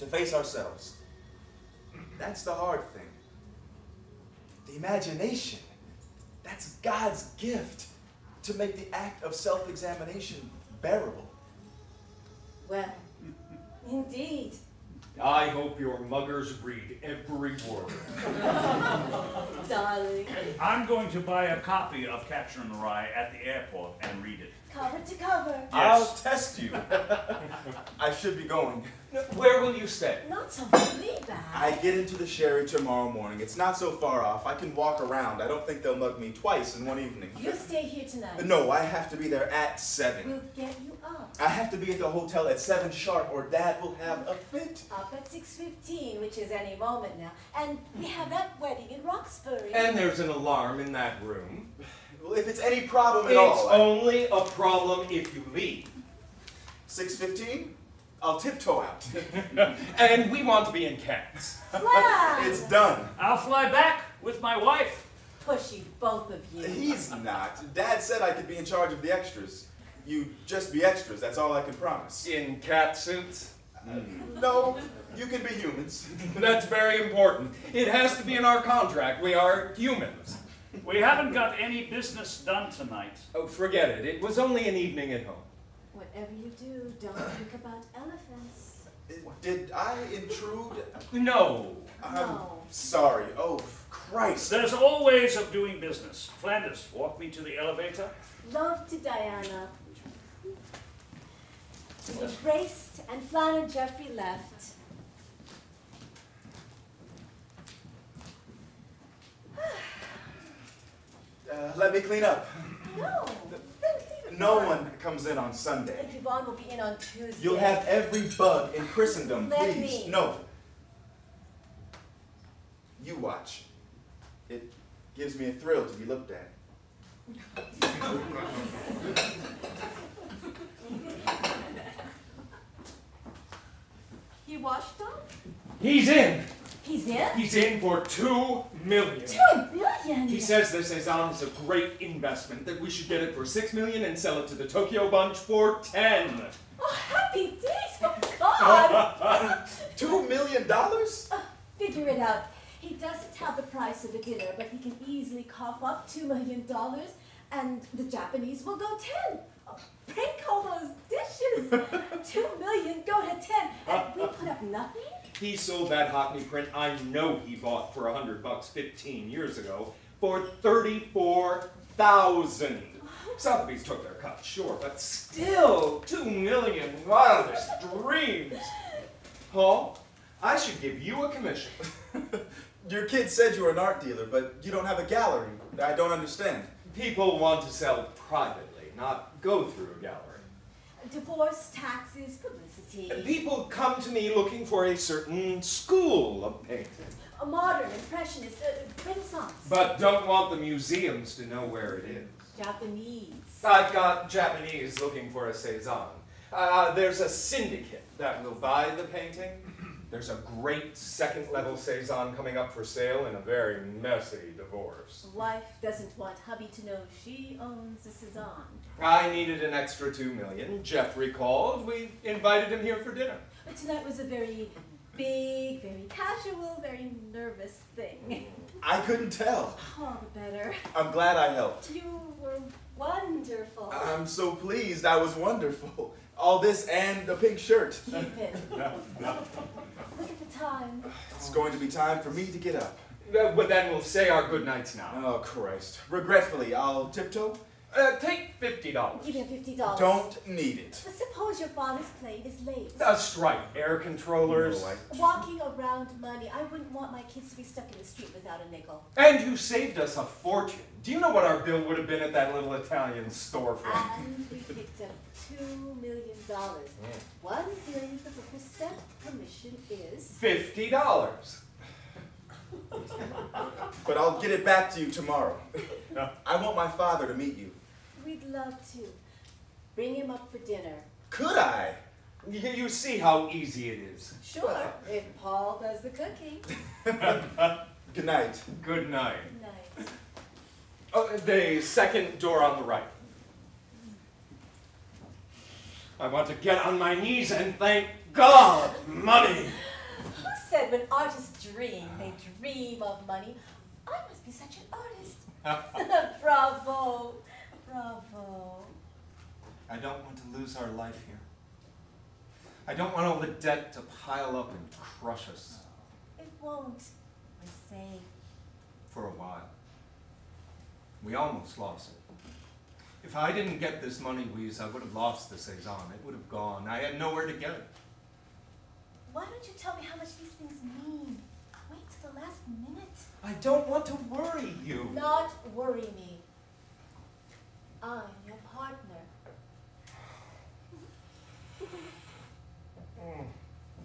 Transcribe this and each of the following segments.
to face ourselves. That's the hard thing. The imagination, that's God's gift to make the act of self-examination bearable. Well, indeed. I hope your muggers read every word. Darling. I'm going to buy a copy of Catcher in the Rye at the airport and read it. Cover to cover. I'll test you. I should be going. Where will you stay? Not so really bad. I get into the Sherry tomorrow morning. It's not so far off. I can walk around. I don't think they'll mug me twice in one evening. You stay here tonight. No, I have to be there at 7. We'll get you up. I have to be at the hotel at 7 sharp or Dad will have a fit. Up at 6:15, which is any moment now. And we have that wedding in Roxbury. And there's an alarm in that room. Well, if it's any problem at It's all. only a problem if you leave. 6:15? I'll tiptoe out. And we want to be in cats. Fly! It's done. I'll fly back with my wife. Pushy, both of you. He's not. Dad said I could be in charge of the extras. You just be extras, that's all I can promise. In cat suits? No, you can be humans. That's very important. It has to be in our contract. We are humans. We haven't got any business done tonight. Oh, forget it. It was only an evening at home. Whatever you do, don't think about elephants. Did I intrude? No. I'm sorry. Oh, Christ. There's all ways of doing business. Flanders, walk me to the elevator. Love to Diana. We embraced, and Flan and Jeffrey left. Let me clean up. No. No one comes in on Sunday. Yvonne will be in on Tuesday. You'll have every bug in Christendom, Let please. me. No. You watch. It gives me a thrill to be looked at. You washed them? He's in. He's in? He's in for $2 million. $2 million? He says the Cezanne is a great investment, that we should get it for $6 million and sell it to the Tokyo Bunch for 10. Oh, happy days, oh God! $2 million? Figure it out. He doesn't have the price of a dinner, but he can easily cough up $2 million, and the Japanese will go 10. Oh, prank all those dishes. 2 million, go to 10, and we put up nothing? He sold that Hockney print I know he bought for $100 15 years ago for $34,000. Sotheby's took their cut, sure, but still $2 million, wildest dreams. Paul, I should give you a commission. Your kid said you were an art dealer, but you don't have a gallery. I don't understand. People want to sell privately, not go through a gallery. Divorce, taxes, publicity. People come to me looking for a certain school of painting. A modern, impressionist, Renaissance. But don't want the museums to know where it is. Japanese. I've got Japanese looking for a Cezanne. There's a syndicate that will buy the painting. There's a great second-level Cezanne coming up for sale in a very messy divorce. Wife doesn't want hubby to know she owns a Cezanne. I needed an extra $2 million. Jeffrey called. We invited him here for dinner. But tonight was a very big, very casual, very nervous thing. I couldn't tell. All the better. I'm glad I helped. You were wonderful. I'm so pleased. I was wonderful. All this and a pink shirt. Keep it. Look at the time. It's going to be time for me to get up. But then we'll say our good nights now. Oh, Christ. Regretfully, I'll tiptoe. Take $50. Give him $50. Don't need it. But suppose your father's plane is late. A strike. Air controllers. No, Walking around money. I wouldn't want my kids to be stuck in the street without a nickel. And you saved us a fortune. Do you know what our bill would have been at that little Italian storefront? And we picked up $2 million. 1/1000% commission is $50. But I'll get it back to you tomorrow. I want my father to meet you. We'd love to. Bring him up for dinner. Could I? You see how easy it is. Sure, if Paul does the cooking. Good night. Good night. Nice. Oh, the second door on the right. I want to get on my knees and thank God, money. said when artists dream, they dream of money. I must be such an artist. Bravo. Bravo. I don't want to lose our life here. I don't want all the debt to pile up and crush us. It won't. We're safe. For a while. We almost lost it. If I didn't get this money, Weeze, I would have lost the Cezanne. It would have gone. I had nowhere to get it. Why don't you tell me how much these things mean? Wait till the last minute. I don't want to worry you. Not worry me. I'm your partner.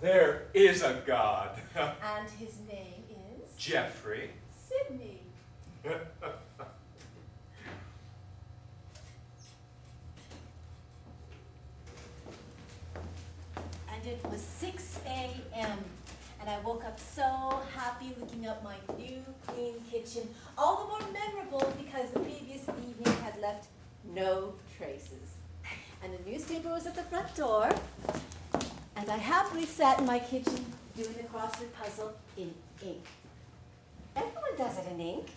There is a God. And his name is? Jeffrey. Sydney. And it was 6 a.m. and I woke up so happy looking up my new clean kitchen, all the more memorable because the previous evening had left no traces. And the newspaper was at the front door, and I happily sat in my kitchen doing the crossword puzzle in ink. Everyone does it in ink.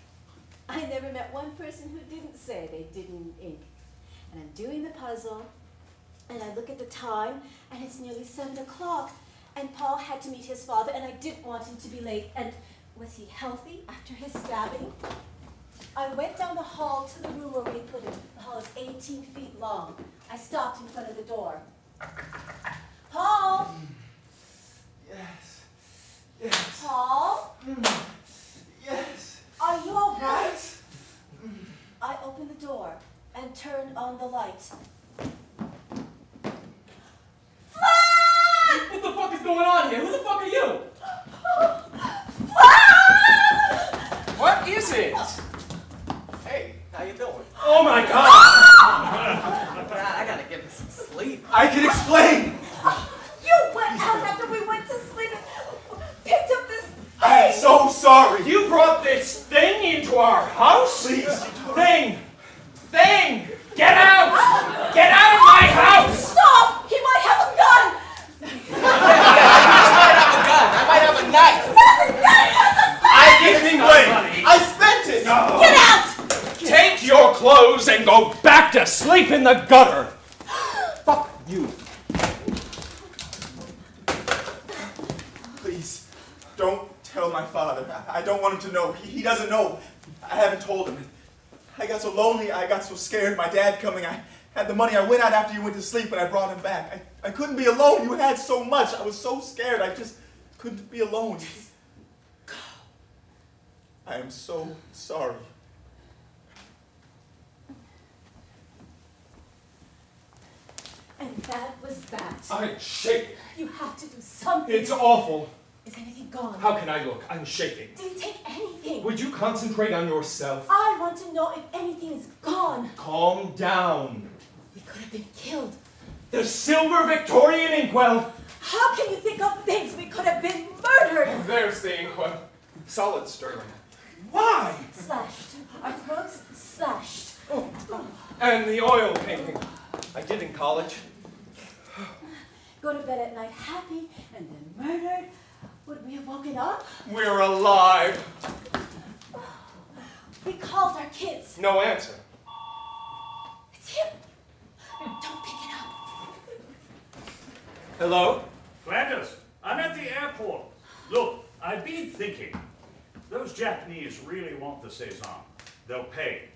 I never met one person who didn't say they did it in ink. And I'm doing the puzzle, and I look at the time, and it's nearly 7 o'clock, and Paul had to meet his father, and I didn't want him to be late. And was he healthy after his stabbing? I went down the hall to the room where we put him. The hall is 18 feet long. I stopped in front of the door. Paul! Yes. Yes. Paul? Yes. Are you all right? I opened the door and turned on the light. What the fuck is going on here? Who the fuck are you? What is it? Hey, how you doing? Oh my god! I gotta get me some sleep. I can explain. You went out after we went to sleep and picked up this I'm thing. so sorry. You brought this thing into our house? Please. Thing! Get out! Get out of my house! Stop! He might have a gun! I might have a knife. I Give me can my explain. money. I spent it. No. Get out! Take your clothes and go back to sleep in the gutter! Fuck you. Please, don't tell my father. I don't want him to know. He doesn't know. I haven't told him. I got so lonely, I got so scared. My dad coming, I had the money. I went out after you went to sleep and I brought him back. I couldn't be alone. You had so much. I was so scared. I just couldn't be alone. Just go. I am so sorry. And that was that. I'm shaking. You have to do something. It's awful. Is anything gone? How can I look? I'm shaking. Did he take anything? Would you concentrate on yourself? I want to know if anything is gone. Calm down. We could have been killed. The silver Victorian inkwell. How can you think of things we could have been murdered? There's the inkwell. Solid sterling. Why? Slashed. Our throats slashed. And the oil painting I did in college. Go to bed at night happy and then murdered. Would we have woken up? We're alive. We called our kids. No answer. It's him. Don't pick it up. Hello? Flanders, I'm at the airport. Look, I've been thinking. Those Japanese really want the Cezanne. They'll pay.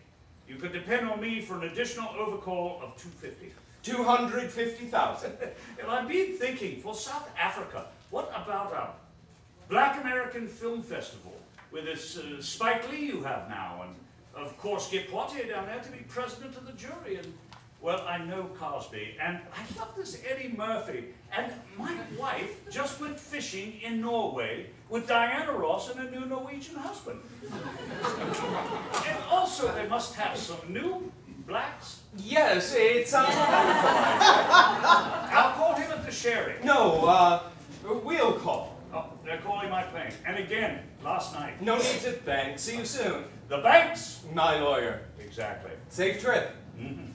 You could depend on me for an additional overcall of $250. 250,000. And I've been thinking, for South Africa, what about a Black American Film Festival with this Spike Lee you have now, and of course get Poitier down there to be president of the jury, and well, I know Cosby, and I love this Eddie Murphy, and my wife just went fishing in Norway with Diana Ross and a new Norwegian husband. And also they must have some new blacks. Yes, it sounds wonderful. I'll call him at the Sherry. No, we'll call. Oh, they're calling my plane. And again, last night. No need to thank. See you soon. The banks? My lawyer. Exactly. Safe trip. Mm-hmm.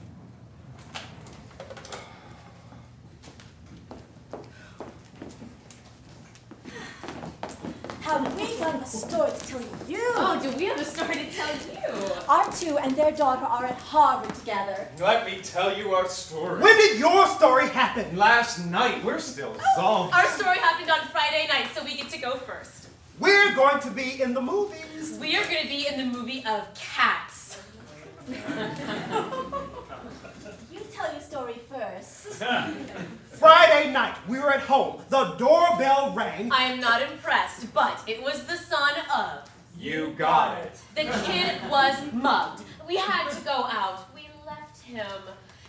story to tell you. Oh, do we have a story to tell you? Our two and their daughter are at Harvard together. Let me tell you our story. When did your story happen? Last night, we're still zonked. Our story happened on Friday night, so we get to go first. We're going to be in the movies. We are going to be in the movie of Cats. You tell your story first. Friday night, we were at home. The doorbell rang. I am not impressed, but it was the son of. You got it. The kid was mugged. We had to go out. We left him.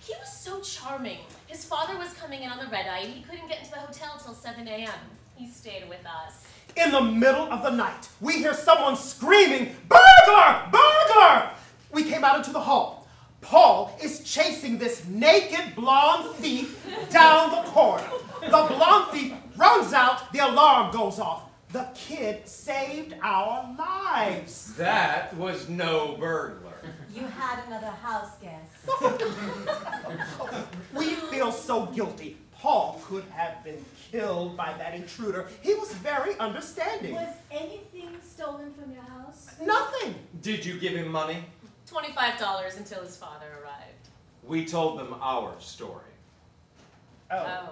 He was so charming. His father was coming in on the red eye, and he couldn't get into the hotel till 7 a.m. He stayed with us. In the middle of the night, we hear someone screaming, "Burglar! Burglar!" We came out into the hall. Paul is chasing this naked blonde thief down the corridor. The blonde thief runs out, the alarm goes off. The kid saved our lives. That was no burglar. You had another house guest. We feel so guilty. Paul could have been killed by that intruder. He was very understanding. Was anything stolen from your house? Nothing. Did you give him money? $25 until his father arrived. We told them our story. Oh.